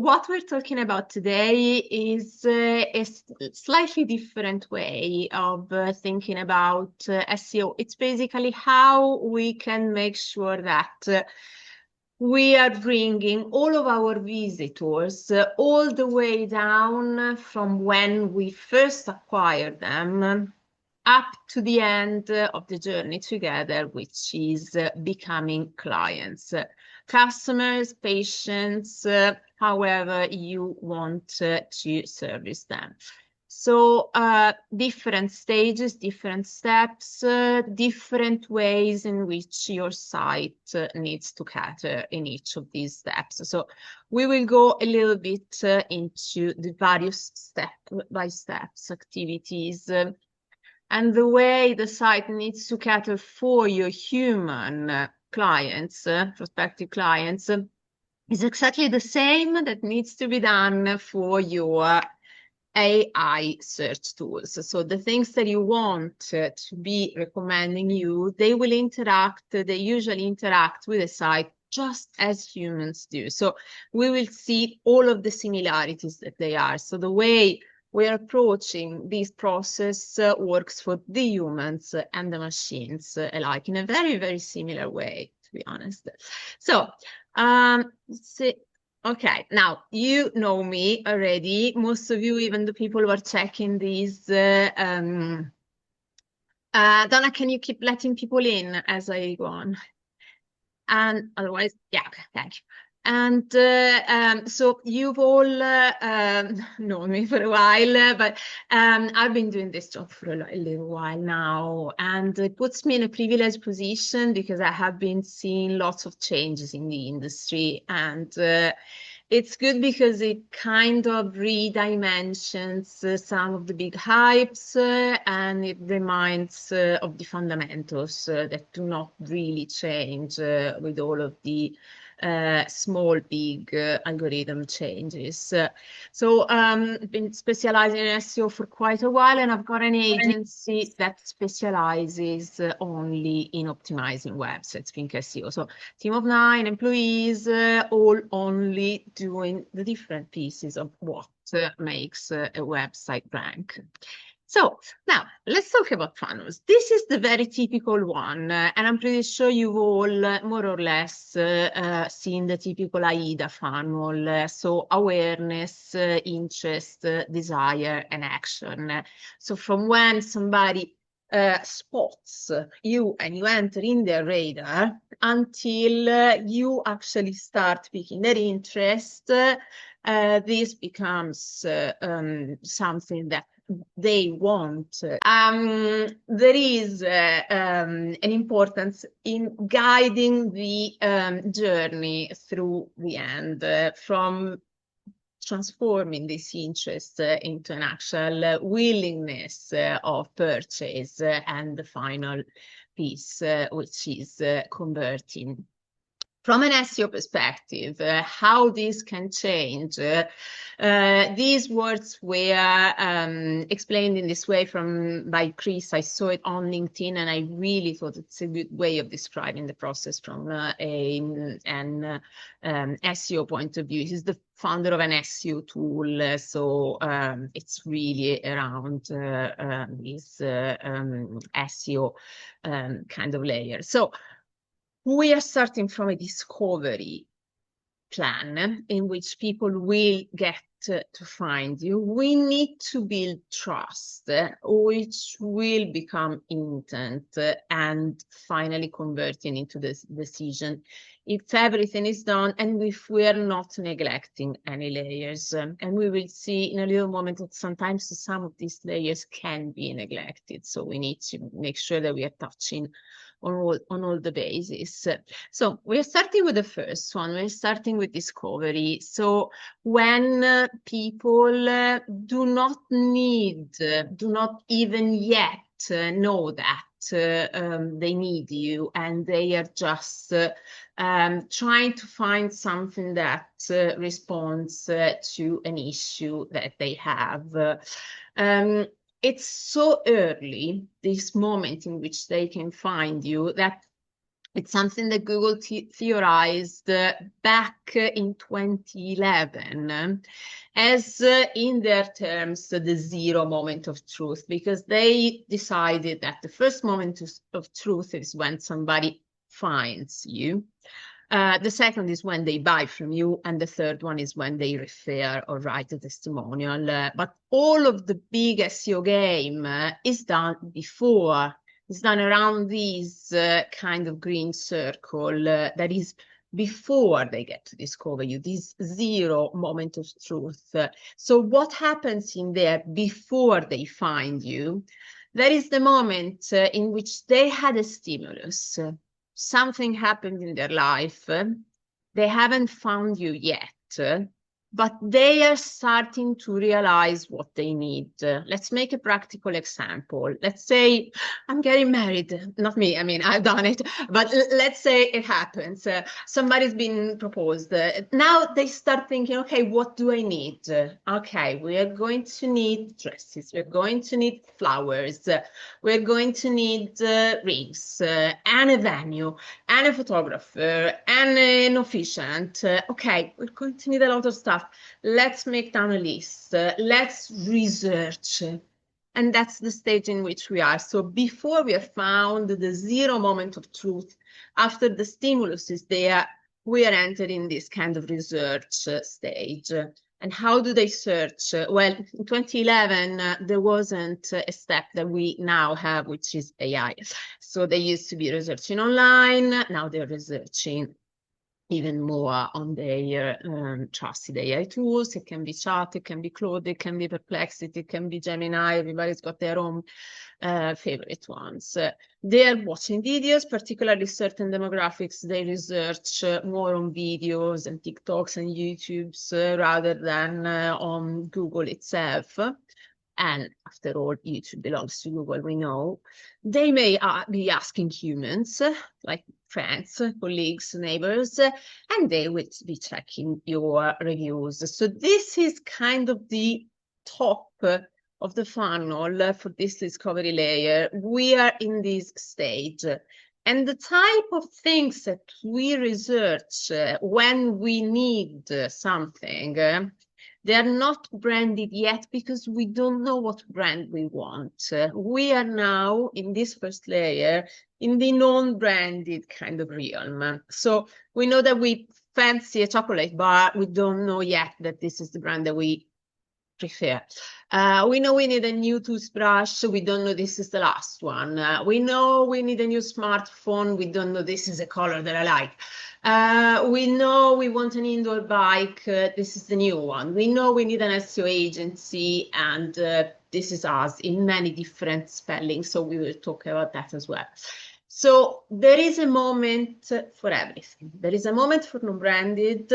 What we're talking about today is slightly different way of thinking about SEO. It's basically how we can make sure that we are bringing all of our visitors all the way down from when we first acquired them up to the end of the journey together, which is becoming clients, customers, patients, however you want to service them. So different stages, different steps, different ways in which your site needs to cater in each of these steps. So we will go a little bit into the various step-by-step activities and the way the site needs to cater for your human clients, prospective clients, is exactly the same that needs to be done for your AI search tools. So the things that you want to be recommending you, they will interact, they usually interact with the site just as humans do. So we will see all of the similarities that they are. So the way we're approaching this process works for the humans and the machines alike in a very, very similar way, to be honest. So let's see. Okay, now you know me already. Most of you, even the people who are checking these. Donna, can you keep letting people in as I go on? And otherwise, yeah, okay, thank you. And so you've all known me for a while, but I've been doing this job for a little while now, and it puts me in a privileged position because I have been seeing lots of changes in the industry, and it's good because it kind of redimensions some of the big hypes and it reminds of the fundamentals that do not really change with all of the small, big algorithm changes. So I've been specializing in SEO for quite a while, and I've got an agency that specializes only in optimizing websites, PinkSEO. So team of 9 employees, all only doing the different pieces of what makes a website rank. So now let's talk about funnels. This is the very typical one, and I'm pretty sure you've all more or less seen the typical AIDA funnel. So awareness, interest, desire, and action. So from when somebody spots you and you enter in their radar until you actually start piquing their interest, this becomes something that they want. There is an importance in guiding the journey through the end, from transforming this interest into an actual willingness of purchase and the final piece, which is converting. From an SEO perspective, how this can change, these words were explained in this way by Chris. I saw it on LinkedIn, and I really thought it's a good way of describing the process from an SEO point of view. He's the founder of an SEO tool, so it's really around this SEO kind of layer. So we are starting from a discovery plan in which people will get to find you. We need to build trust, which will become intent and finally converting into this decision if everything is done and if we are not neglecting any layers. And we will see in a little moment that sometimes some of these layers can be neglected. So we need to make sure that we are touching on all the bases. So we're starting with the first one. We're starting with discovery. So when people do not even yet know that they need you, and they are just trying to find something that responds to an issue that they have. It's so early, this moment in which they can find you, that It's something that Google theorized back in 2011 as, in their terms, the zero moment of truth, because they decided that the first moment of truth is when somebody finds you. The second is when they buy from you, and the third one is when they refer or write a testimonial. But all of the big SEO game is done before. It's done around this kind of green circle that is before they get to discover you, this zero moment of truth. So what happens in there before they find you? That is the moment in which they had a stimulus. Something happened in their life. They haven't found you yet, but they are starting to realize what they need. Let's make a practical example. Let's say I'm getting married. Not me, I mean, I've done it, but let's say it happens. Somebody's been proposed. Now they start thinking, okay, what do I need? Okay, we are going to need dresses. We're going to need flowers. We're going to need rings and a venue and a photographer and an officiant. Okay, we're going to need a lot of stuff. Let's make down a list. Let's research. And that's the stage in which we are. So before we have found the zero moment of truth, after the stimulus is there, we are entering this kind of research stage. And how do they search? Well, in 2011, there wasn't a step that we now have, which is AI. So they used to be researching online. Now they're researching even more on their trusted AI tools. It can be Chat, it can be Claude, it can be Perplexity, it can be Gemini. Everybody's got their own favorite ones. They're watching videos, particularly certain demographics. They research more on videos and TikToks and YouTubes rather than on Google itself. And after all, YouTube belongs to Google, we know. They may be asking humans, like friends, colleagues, neighbors, and they will be checking your reviews. So this is kind of the top of the funnel for this discovery layer. We are in this stage. And the type of things that we research when we need something, they're not branded yet because we don't know what brand we want. We are now in this first layer in the non-branded kind of realm. So we know that we fancy a chocolate bar. We don't know yet that this is the brand that we prefer. We know we need a new toothbrush. We don't know this is the last one. We know we need a new smartphone. We don't know this is a color that I like. We know we want an indoor bike. This is the new one. We know we need an SEO agency, and this is us in many different spellings. So we will talk about that as well. So there is a moment for everything. There is a moment for non-branded,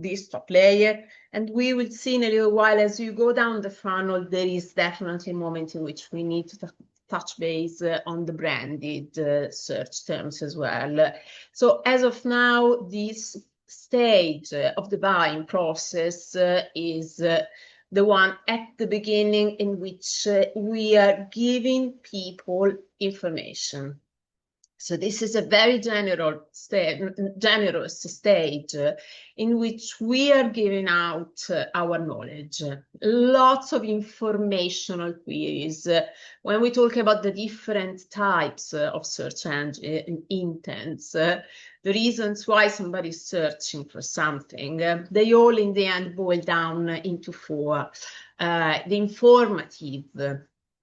this top layer, and we will see in a little while as you go down the funnel, there is definitely a moment in which we need to touch base on the branded search terms as well. So as of now, this stage of the buying process is the one at the beginning in which we are giving people information. So this is a very generous stage in which we are giving out our knowledge, lots of informational queries. When we talk about the different types of search engine intents, the reasons why somebody is searching for something, they all in the end boil down into four. The informative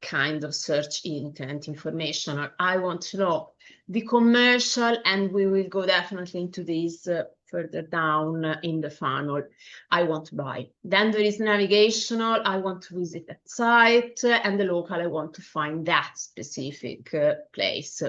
kind of search intent, informational, I want to know. The commercial, and we will go definitely into this further down in the funnel, I want to buy. Then there is navigational, I want to visit that site, and the local, I want to find that specific place.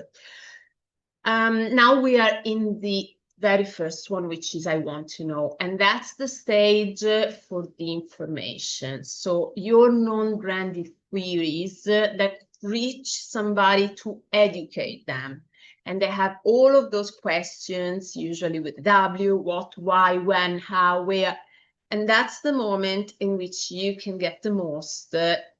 Now we are in the very first one, which is I want to know, and that's the stage for the information. So your non-branded queries that reach somebody to educate them. And they have all of those questions, usually with W, what, why, when, how, where. And that's the moment in which you can get the most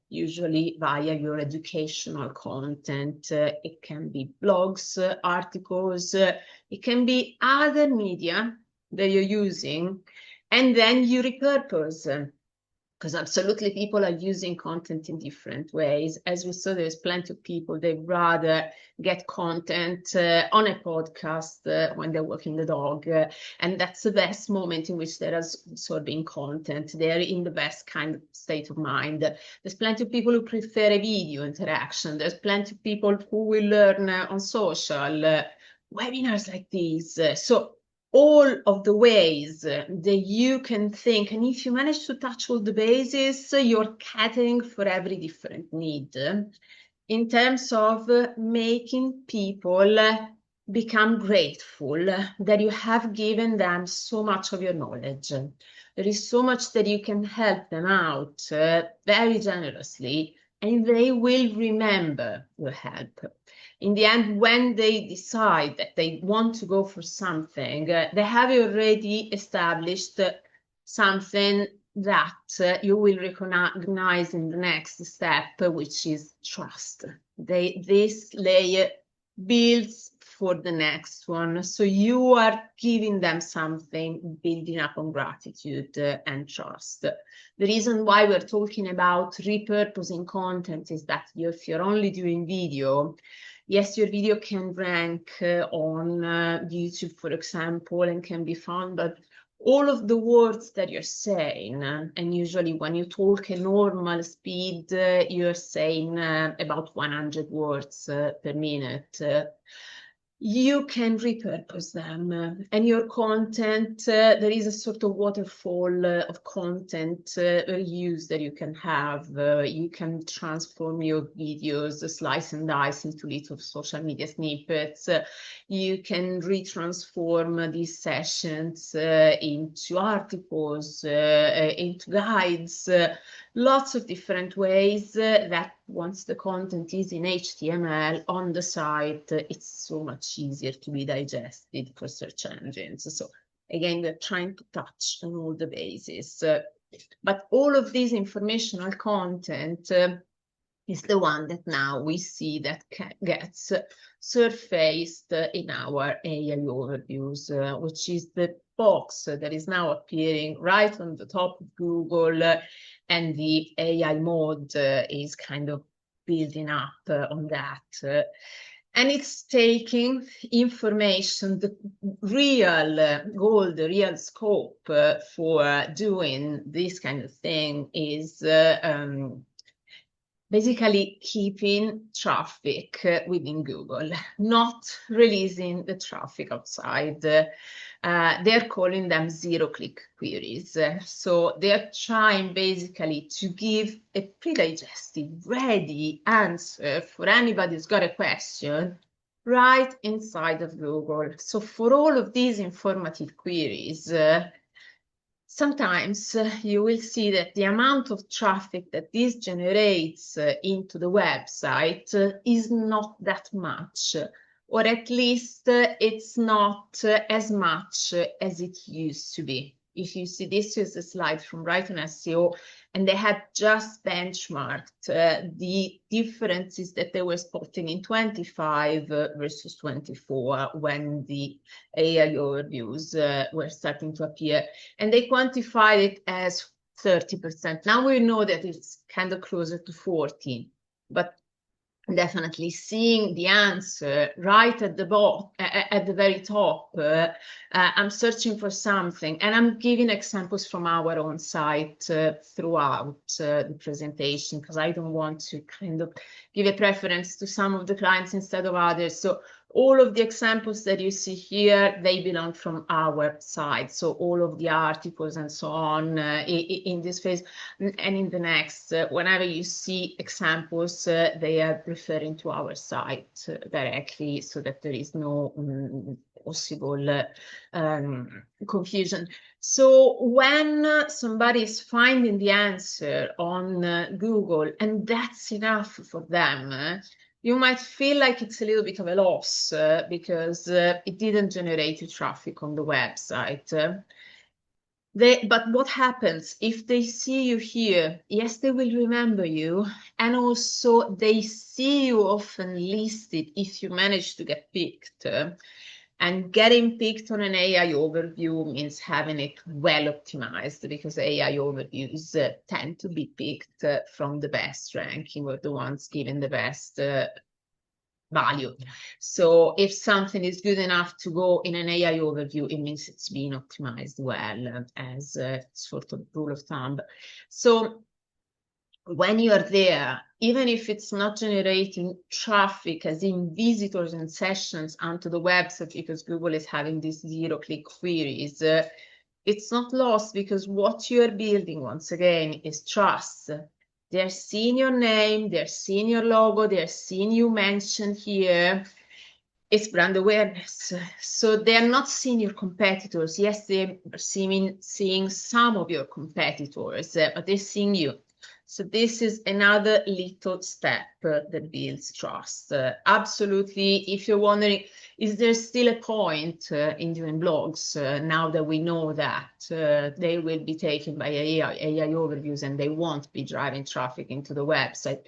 usually via your educational content. It can be blogs, articles, it can be other media that you're using, and then you repurpose. Because absolutely people are using content in different ways. As we saw, there's plenty of people, they rather get content on a podcast when they're walking the dog. And that's the best moment in which they're absorbing content. They're in the best kind of state of mind. There's plenty of people who prefer a video interaction. There's plenty of people who will learn on social, webinars like these. So all of the ways that you can think, and if you manage to touch all the bases, you're catering for every different need in terms of making people become grateful that you have given them so much of your knowledge. There is so much that you can help them out very generously, and they will remember your help. In the end, when they decide that they want to go for something, they have already established something that you will recognize in the next step, which is trust. This layer builds for the next one. So you are giving them something, building up on gratitude and trust. The reason why we're talking about repurposing content is that if you're only doing video, yes, your video can rank on YouTube, for example, and can be found, but all of the words that you're saying, and usually when you talk a normal speed, you're saying about 100 words per minute. You can repurpose them, and your content, there is a sort of waterfall of content reuse that you can have. You can transform your videos, slice and dice into little social media snippets. You can retransform these sessions into articles, into guides, lots of different ways that once the content is in HTML on the site, it's so much easier to be digested for search engines. So again, we're trying to touch on all the bases. But all of this informational content is the one that now we see that gets surfaced in our AI overviews, which is the box that is now appearing right on the top of Google, and the AI mode is kind of building up on that. And it's taking information, the real goal, the real scope for doing this kind of thing is basically keeping traffic within Google, not releasing the traffic outside. They're calling them zero-click queries. So they're trying basically to give a pre-digested, ready answer for anybody who's got a question right inside of Google. So for all of these informative queries, sometimes you will see that the amount of traffic that this generates into the website is not that much, or at least it's not as much as it used to be. If you see, this is a slide from Right on SEO, and they had just benchmarked the differences that they were spotting in 25 versus 24 when the AI overviews were starting to appear. And they quantified it as 30%. Now we know that it's kind of closer to 14, but definitely seeing the answer right at the bottom, at the very top. I'm searching for something, and I'm giving examples from our own site throughout the presentation, because I don't want to kind of give a preference to some of the clients instead of others. So all of the examples that you see here, they belong from our site. So all of the articles and so on in this phase and in the next, whenever you see examples, they are referring to our site directly, so that there is no possible confusion. So when somebody is finding the answer on Google, and that's enough for them, you might feel like it's a little bit of a loss because it didn't generate you traffic on the website. But what happens if they see you here? Yes, they will remember you, and also they see you often listed if you manage to get picked. And getting picked on an AI overview means having it well optimized, because AI overviews tend to be picked from the best ranking, or the ones given the best value. So if something is good enough to go in an AI overview, it means it's been optimized well, as a sort of rule of thumb. So when you're there, even if it's not generating traffic, as in visitors and sessions onto the website, because Google is having these zero-click queries, it's not lost, because what you're building, once again, is trust. They're seeing your name, they're seeing your logo, they're seeing you mentioned here. It's brand awareness. So they're not seeing your competitors. Yes, they're seeing some of your competitors, but they're seeing you. So this is another little step that builds trust. Absolutely. If you're wondering, is there still a point in doing blogs now that we know that they will be taken by AI overviews and they won't be driving traffic into the website?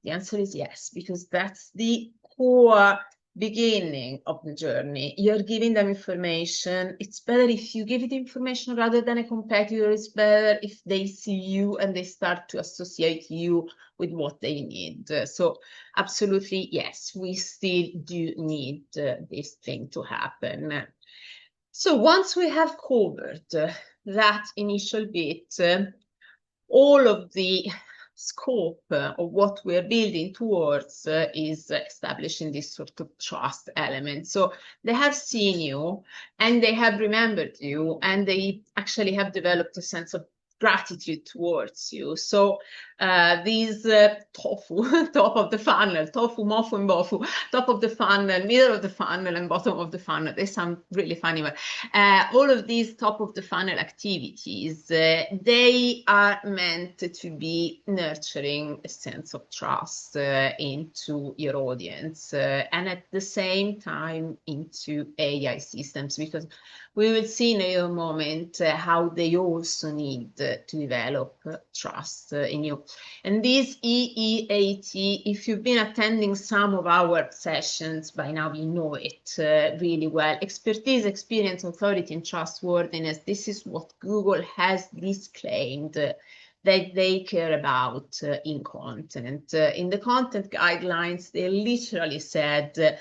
The answer is yes, because that's the core beginning of the journey. You're giving them information. It's better if you give it information rather than a competitor. It's better if they see you and they start to associate you with what they need. So absolutely, yes, we still do need this thing to happen. So once we have covered that initial bit, all of the scope of what we're building towards is establishing this sort of trust element. So they have seen you and they have remembered you, and they actually have developed a sense of gratitude towards you. So these tofu, top of the funnel, tofu, mofu, and bofu, top of the funnel, middle of the funnel, and bottom of the funnel. They sound really funny, but all of these top of the funnel activities, they are meant to be nurturing a sense of trust into your audience, and at the same time into AI systems, because we will see in a moment how they also need to develop trust in you. And this EEAT, if you've been attending some of our sessions, by now you know it really well. Expertise, experience, authority, and trustworthiness. This is what Google has disclaimed that they care about in content. In the content guidelines, they literally said,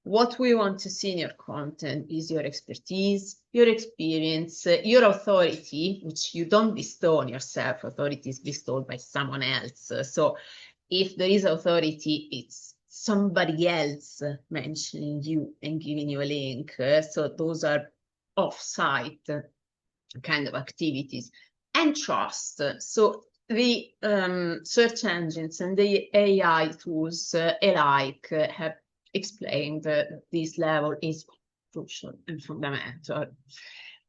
what we want to see in your content is your expertise, your experience, your authority, which you don't bestow on yourself. Authority is bestowed by someone else. So if there is authority, it's somebody else mentioning you and giving you a link. So those are off-site kind of activities. And trust. So the search engines and the AI tools alike have explained that this level is crucial and fundamental.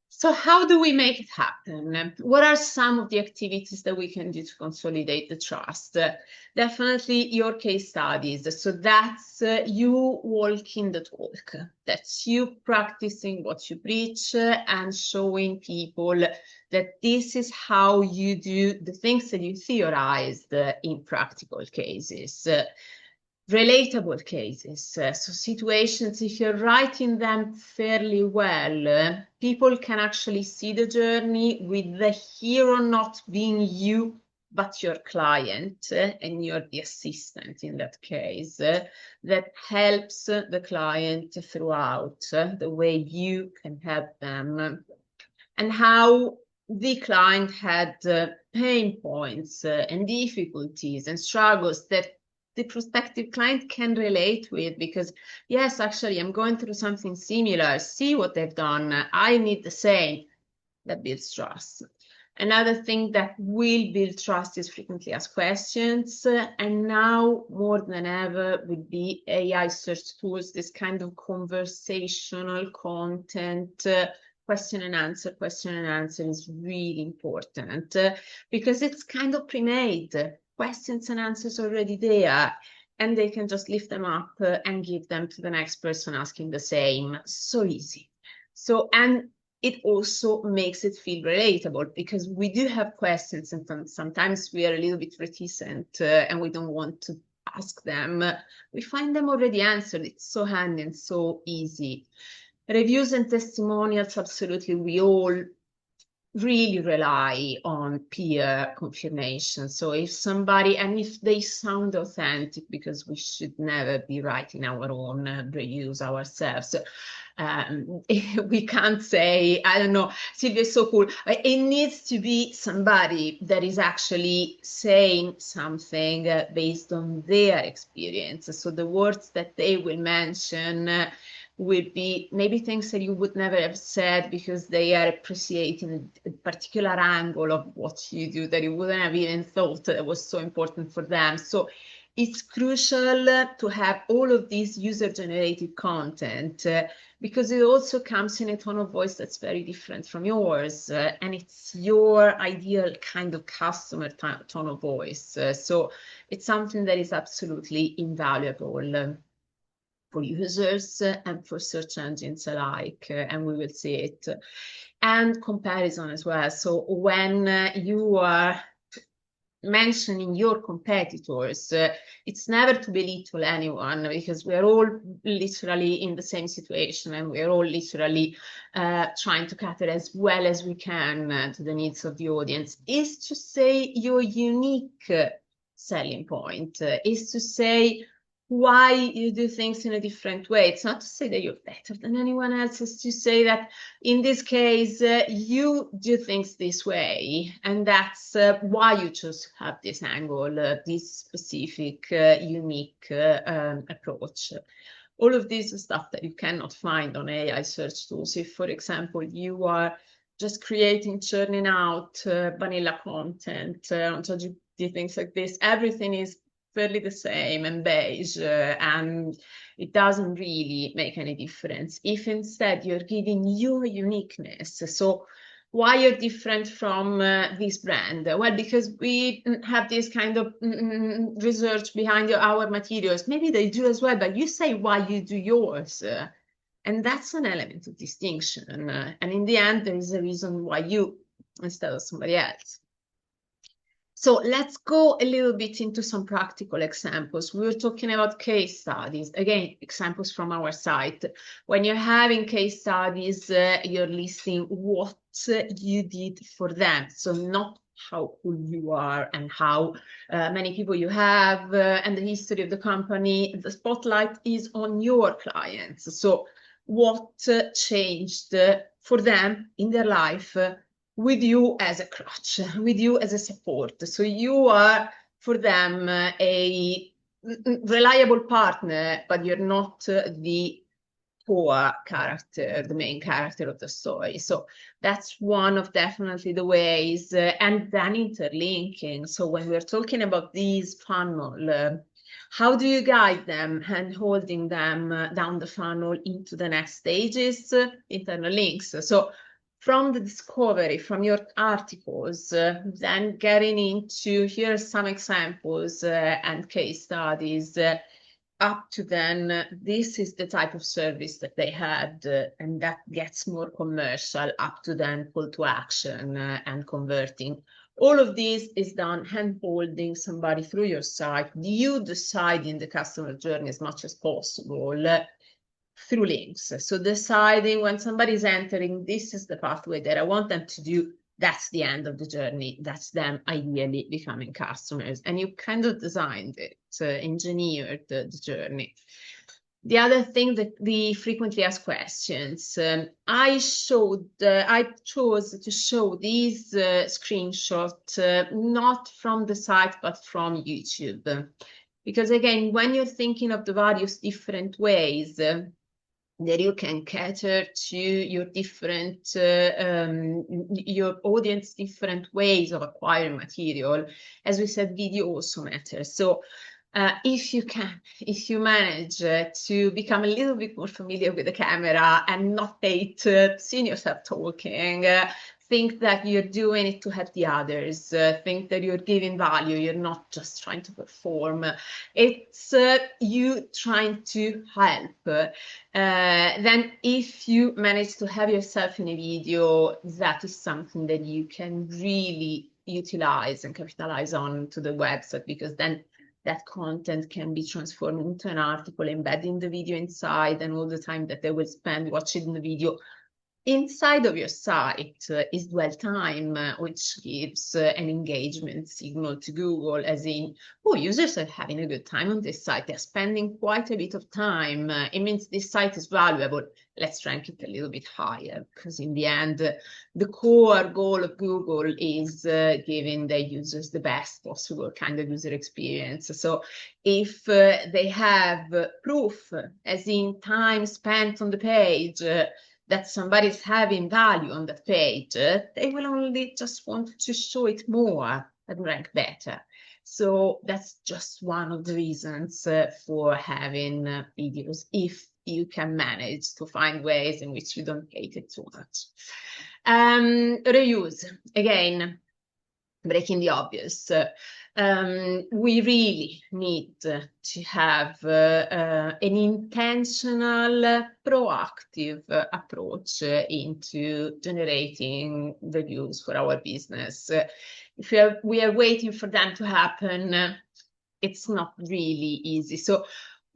So how do we make it happen? What are some of the activities that we can do to consolidate the trust? Definitely your case studies. So that's you walking the talk. That's you practicing what you preach and showing people that this is how you do the things that you theorized in practical cases. Relatable cases, so situations, if you're writing them fairly well, people can actually see the journey with the hero not being you, but your client, and you're the assistant in that case, that helps the client throughout the way you can help them, and how the client had pain points and difficulties and struggles that the prospective client can relate with, because yes, actually, I'm going through something similar. See what they've done. I need the same. That builds trust. Another thing that will build trust is frequently asked questions. And now more than ever with the AI search tools, this kind of conversational content, question and answer is really important because it's kind of pre-made. Questions and answers already there, and they can just lift them up and give them to the next person asking the same. So easy. So, and it also makes it feel relatable, because we do have questions and sometimes we are a little bit reticent and we don't want to ask them. We find them already answered. It's so handy and so easy. Reviews and testimonials, absolutely. We all really rely on peer confirmation. So if somebody, and if they sound authentic, because we should never be writing our own reviews ourselves. We can't say, I don't know, Silvia is so cool. It needs to be somebody that is actually saying something based on their experience. So the words that they will mention will be maybe things that you would never have said, because they are appreciating a particular angle of what you do that you wouldn't have even thought that was so important for them. So it's crucial to have all of these user-generated content because it also comes in a tone of voice that's very different from yours, and it's your ideal kind of customer tone of voice. So it's something that is absolutely invaluable for users and for search engines alike, and we will see it. And comparison as well. So when you are mentioning your competitors, it's never to belittle anyone, because we're all literally in the same situation, and we're all literally trying to cater as well as we can to the needs of the audience. Is to say your unique selling point, is to say why you do things in a different way. It's not to say that you're better than anyone else. It's to say that in this case, you do things this way, and that's why you chose to have this angle, this specific, unique approach. All of this is stuff that you cannot find on AI search tools. If, for example, you are just churning out vanilla content on ChatGPT, things like this, everything is fairly the same and beige, and it doesn't really make any difference. If instead you're giving your uniqueness, so why you're different from this brand? Well, because we have this kind of research behind our materials. Maybe they do as well, but you say why you do yours. And that's an element of distinction. And in the end, there is a reason why you instead of somebody else. So let's go a little bit into some practical examples. We were talking about case studies. Again, examples from our site. When you're having case studies, you're listing what you did for them. So not how cool you are and how many people you have and the history of the company. The spotlight is on your clients. So what changed for them in their life with you as a crutch, with you as a support. So you are, for them, a reliable partner, but you're not the core character, the main character of the story. So that's one of definitely the ways, and then interlinking. So when we're talking about these funnel, how do you guide them and holding them down the funnel into the next stages? Internal links. So from the discovery, from your articles, then getting into, here are some examples and case studies, up to then, this is the type of service that they had, and that gets more commercial, up to then call to action and converting. All of this is done hand-holding somebody through your site, you deciding the customer journey as much as possible, through links. So deciding when somebody's entering, this is the pathway that I want them to do, that's the end of the journey, that's them ideally becoming customers. And you kind of designed it, engineered the journey. The other thing, that the frequently asked questions. I chose to show these screenshots not from the site, but from YouTube. Because again, when you're thinking of the various different ways that you can cater to your different, your audience, different ways of acquiring material. As we said, video also matters. So if you manage to become a little bit more familiar with the camera and not hate seeing yourself talking, think that you're doing it to help the others, think that you're giving value, you're not just trying to perform. It's you trying to help. Then if you manage to have yourself in a video, that is something that you can really utilize and capitalize on to the website, because then that content can be transformed into an article, embedding the video inside, and all the time that they will spend watching the video inside of your site is dwell time, which gives an engagement signal to Google, as in, oh, users are having a good time on this site. They're spending quite a bit of time. It means this site is valuable. Let's rank it a little bit higher, because in the end, the core goal of Google is giving their users the best possible kind of user experience. So if they have proof, as in time spent on the page, that somebody's having value on that page, they will only just want to show it more and rank better. So that's just one of the reasons for having videos, if you can manage to find ways in which you don't hate it too much. Reuse, again, breaking the obvious. We really need to have an intentional, proactive approach into generating reviews for our business. If we are waiting for them to happen, it's not really easy. So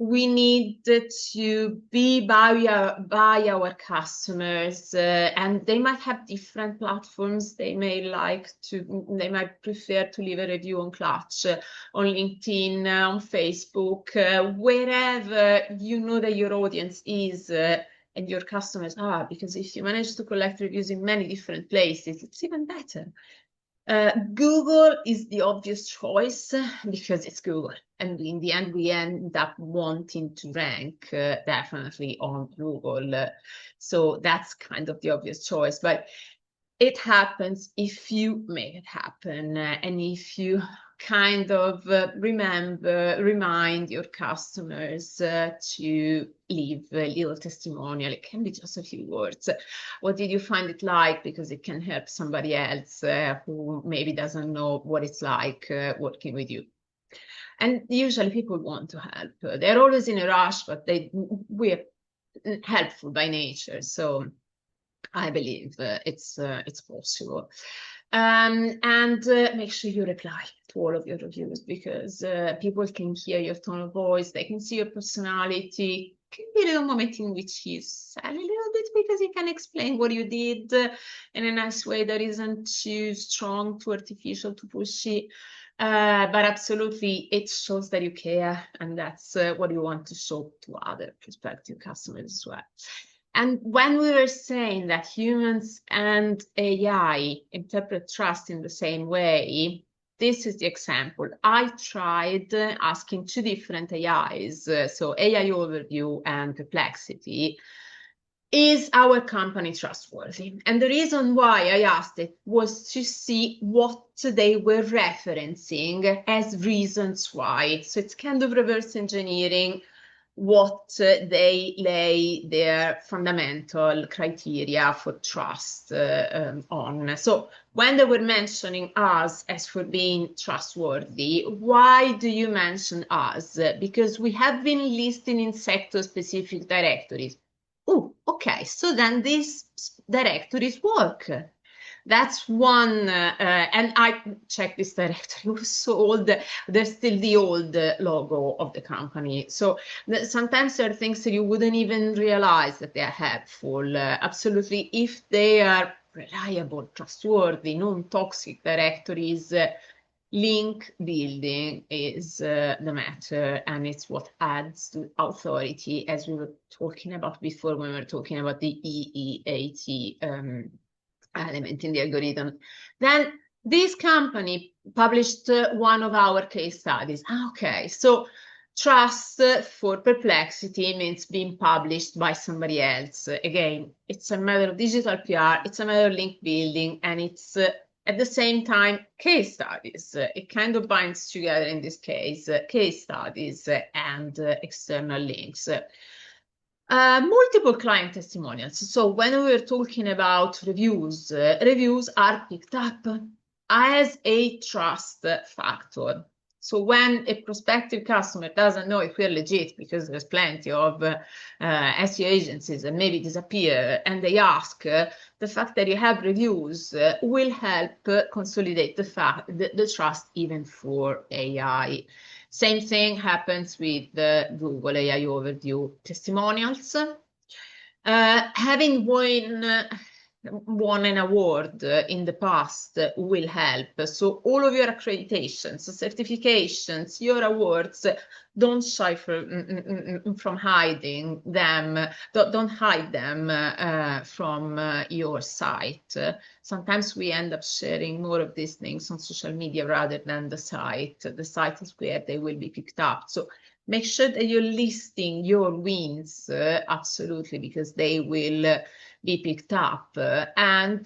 we need to be by our customers, and they might have different platforms. They might prefer to leave a review on Clutch, on LinkedIn, on Facebook, wherever you know that your audience is and your customers are, because if you manage to collect reviews in many different places, it's even better. Google is the obvious choice because it's Google, and in the end we end up wanting to rank definitely on Google. So that's kind of the obvious choice, but it happens if you make it happen, and if you kind of remind your customers to leave a little testimonial. It can be just a few words. What did you find it like? Because it can help somebody else who maybe doesn't know what it's like working with you. And usually people want to help. They're always in a rush, but we're helpful by nature. So I believe it's possible. And make sure you reply to all of your reviews, because people can hear your tone of voice, they can see your personality. Can be a little moment in which you sell a little bit, because you can explain what you did in a nice way that isn't too strong, too artificial, too pushy. But absolutely, it shows that you care, and that's what you want to show to other prospective customers as well. And when we were saying that humans and AI interpret trust in the same way, this is the example. I tried asking two different AIs, so AI Overview and Perplexity, is our company trustworthy? And the reason why I asked it was to see what they were referencing as reasons why. So it's kind of reverse engineering what they lay their fundamental criteria for trust on. So when they were mentioning us as for being trustworthy, why do you mention us? Because we have been listing in sector-specific directories. Oh, okay, so then these directories work. That's one, and I checked this directory, it was so old, there's still the old logo of the company. So sometimes there are things that you wouldn't even realize that they are helpful. Absolutely, if they are reliable, trustworthy, non-toxic directories, link building is the matter, and it's what adds to authority, as we were talking about before when we were talking about the EEAT element in the algorithm. Then this company published one of our case studies. Okay, so trust for Perplexity means being published by somebody else. Again, it's a matter of digital PR, it's a matter of link building, and it's at the same time case studies. It kind of binds together in this case case studies and external links. Multiple client testimonials. So when we were talking about reviews, reviews are picked up as a trust factor. So when a prospective customer doesn't know if we're legit, because there's plenty of SEO agencies and maybe disappear, and they ask, the fact that you have reviews will help consolidate the trust even for AI. Same thing happens with the Google AI Overview testimonials. Having won an award in the past will help. So all of your accreditations, certifications, your awards, don't shy from hiding them. Don't hide them from your site. Sometimes we end up sharing more of these things on social media rather than the site. The site is where they will be picked up. So make sure that you're listing your wins, absolutely, because they will be picked up, and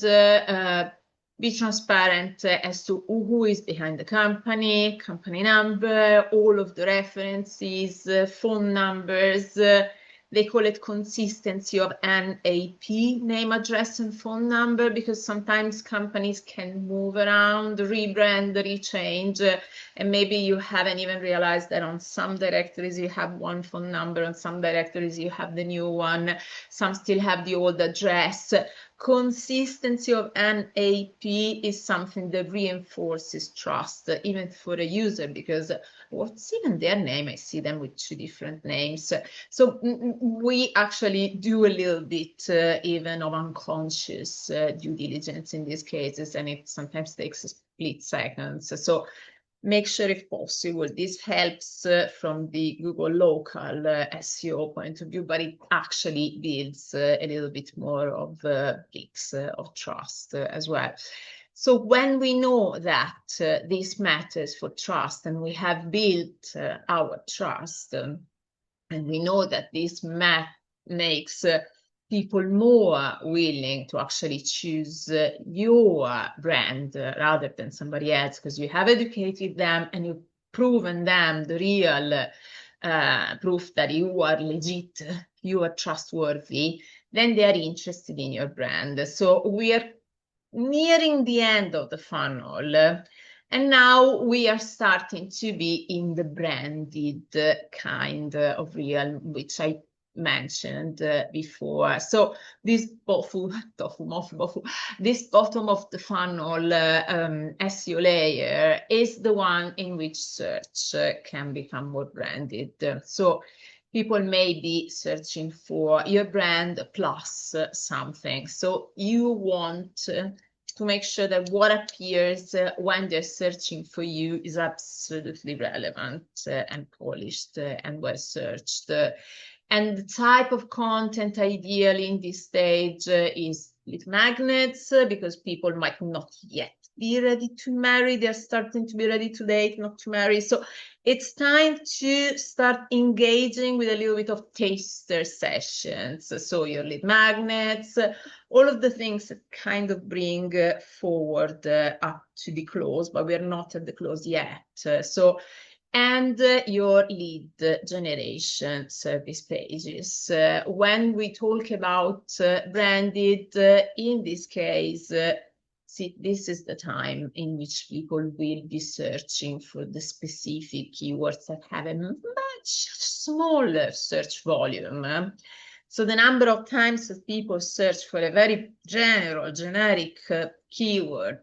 be transparent as to who is behind the company number, all of the references, phone numbers. They call it consistency of NAP, name, address, and phone number, because sometimes companies can move around, rebrand, rechange, and maybe you haven't even realized that on some directories you have one phone number, on some directories you have the new one, some still have the old address. Consistency of NAP is something that reinforces trust, even for a user, because what's even their name? I see them with two different names. So we actually do a little bit even of unconscious due diligence in these cases, and it sometimes takes a split seconds. So make sure, if possible, this helps from the Google local SEO point of view, but it actually builds a little bit more of clicks of trust as well. So when we know that this matters for trust, and we have built our trust, and we know that this makes people more willing to actually choose your brand rather than somebody else, because you have educated them and you've proven them the real proof that you are legit, you are trustworthy, then they are interested in your brand. So we are nearing the end of the funnel. And now we are starting to be in the branded kind of realm, which I mentioned before. So this this bottom of the funnel SEO layer is the one in which search can become more branded. So people may be searching for your brand plus something. So you want to make sure that what appears when they're searching for you is absolutely relevant and polished and well searched. And the type of content ideally in this stage is lead magnets, because people might not yet be ready to marry. They're starting to be ready to date, not to marry. So it's time to start engaging with a little bit of taster sessions. So your lead magnets, all of the things that kind of bring forward up to the close, but we're not at the close yet. And your lead generation service pages. When we talk about branded, in this case, see, this is the time in which people will be searching for the specific keywords that have a much smaller search volume. So the number of times that people search for a very generic keyword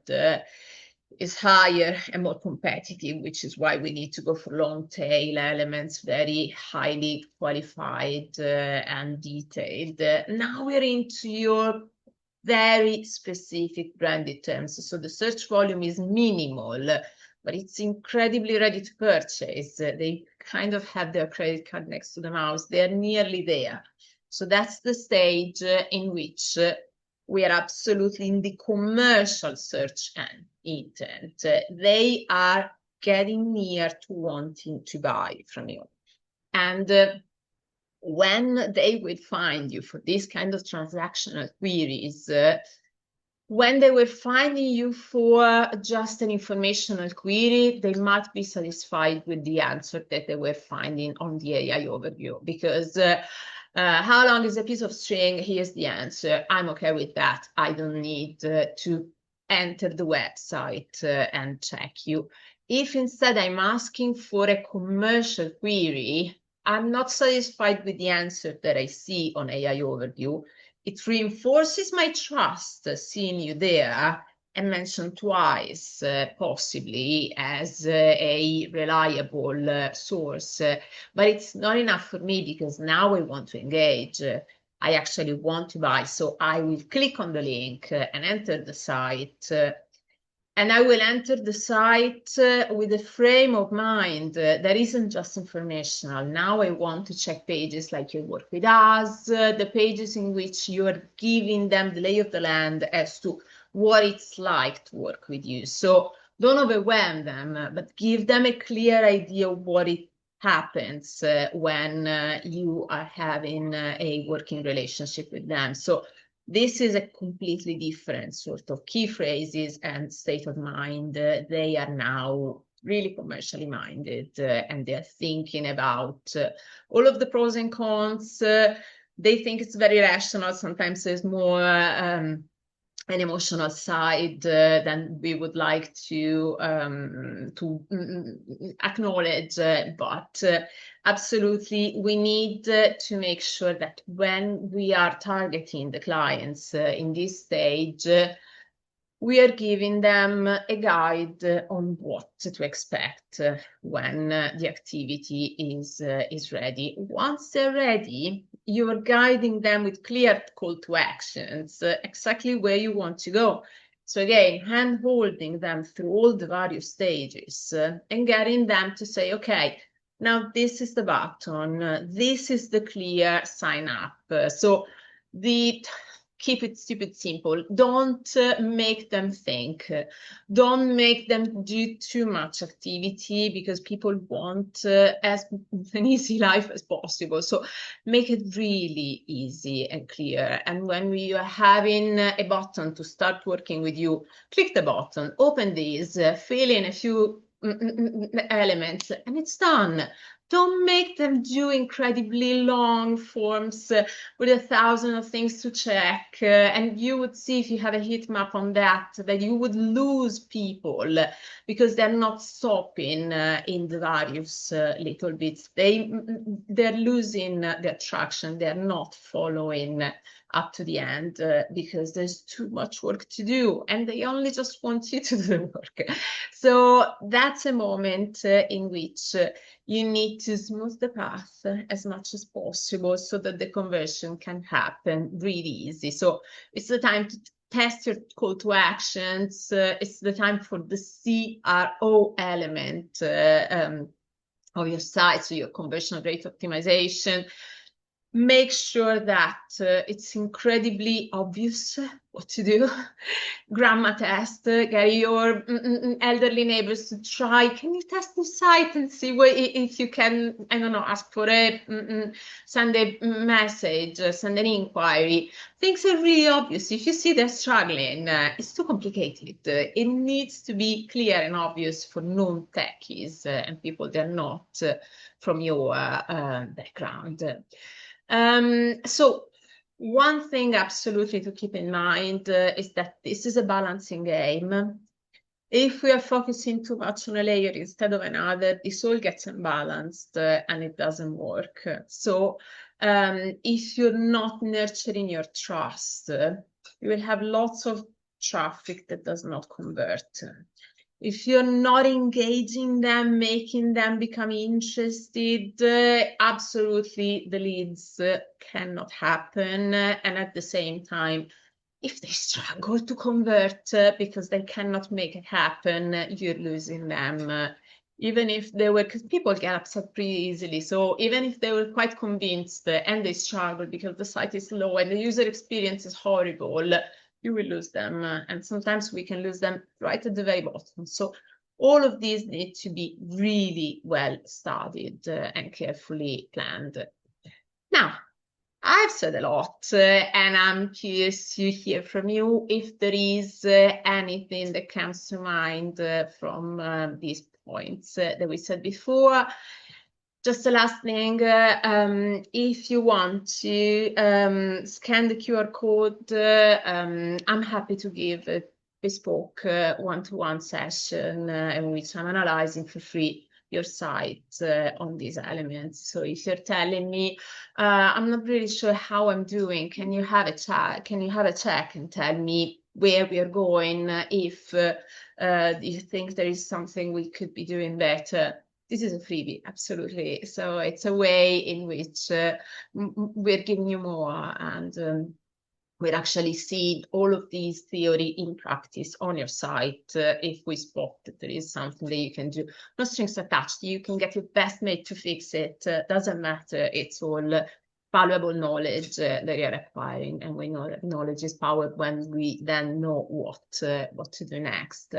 is higher and more competitive, which is why we need to go for long tail elements, very highly qualified and detailed. Now we're into your very specific branded terms. So the search volume is minimal, but it's incredibly ready to purchase. They kind of have their credit card next to the mouse. They're nearly there. So that's the stage in which we are absolutely in the commercial search and intent. They are getting near to wanting to buy from you. And when they will find you for this kind of transactional queries, when they were finding you for just an informational query, they might be satisfied with the answer that they were finding on the AI overview, because How long is a piece of string? Here's the answer. I'm okay with that. I don't need to enter the website and check you. If instead I'm asking for a commercial query, I'm not satisfied with the answer that I see on AI Overview. It reinforces my trust seeing you there and mentioned twice, possibly as a reliable source. But it's not enough for me because now I want to engage. I actually want to buy. So I will click on the link and enter the site. And I will enter the site with a frame of mind that isn't just informational. Now I want to check pages like you work with us, the pages in which you are giving them the lay of the land as to what it's like to work with you. So don't overwhelm them, but give them a clear idea of what it happens when you are having a working relationship with them. So this is a completely different sort of key phrases and state of mind. They are now really commercially minded and they're thinking about all of the pros and cons. They think it's very rational. Sometimes there's more an emotional side than we would like to acknowledge, but absolutely we need to make sure that when we are targeting the clients in this stage, we are giving them a guide on what to expect when the activity is ready. Once they're ready, you are guiding them with clear call to actions, exactly where you want to go. So again, hand-holding them through all the various stages and getting them to say, okay, now this is the button, this is the clear sign up. So keep it stupid simple. Don't make them think. Don't make them do too much activity because people want as an easy life as possible. So make it really easy and clear. And when we are having a button to start working with you, click the button, open these, fill in a few elements, and it's done. Don't make them do incredibly long forms with 1,000 of things to check. And you would see if you have a heat map on that you would lose people because they're not stopping in the various little bits. They're losing their traction. They're not following up to the end because there's too much work to do and they only just want you to do the work. So that's a moment in which you need to smooth the path as much as possible so that the conversion can happen really easy. So it's the time to test your call to actions. It's the time for the CRO element of your site, so your conversion rate optimization. Make sure that it's incredibly obvious what to do. Grammar test, get your elderly neighbors to try. Can you test the site and see if you can, I don't know, ask for a, send a message, send an inquiry. Things are really obvious. If you see they're struggling, it's too complicated. It needs to be clear and obvious for non-techies and people that are not from your background. So one thing absolutely to keep in mind is that this is a balancing game. If we are focusing too much on a layer instead of another, this all gets unbalanced and it doesn't work. So if you're not nurturing your trust, you will have lots of traffic that does not convert. If you're not engaging them, making them become interested, absolutely the leads cannot happen. And at the same time, if they struggle to convert because they cannot make it happen, you're losing them. Even if they were, because people get upset pretty easily. So even if they were quite convinced and they struggle because the site is slow and the user experience is horrible, you will lose them. And sometimes we can lose them right at the very bottom. So all of these need to be really well studied and carefully planned. Now, I've said a lot, and I'm curious to hear from you if there is anything that comes to mind from these points that we said before. Just the last thing, if you want to scan the QR code, I'm happy to give a bespoke one-to-one session in which I'm analyzing for free your site on these elements. So if you're telling me, I'm not really sure how I'm doing, can you have a chat? Can you have a check and tell me where we are going? If you think there is something we could be doing better, this is a freebie, absolutely. So it's a way in which we're giving you more, and we're actually seeing all of these theory in practice on your site. If we spot that there is something that you can do, no strings attached. You can get your best mate to fix it. Doesn't matter. It's all valuable knowledge that you're acquiring, and we know that knowledge is power when we then know what to do next.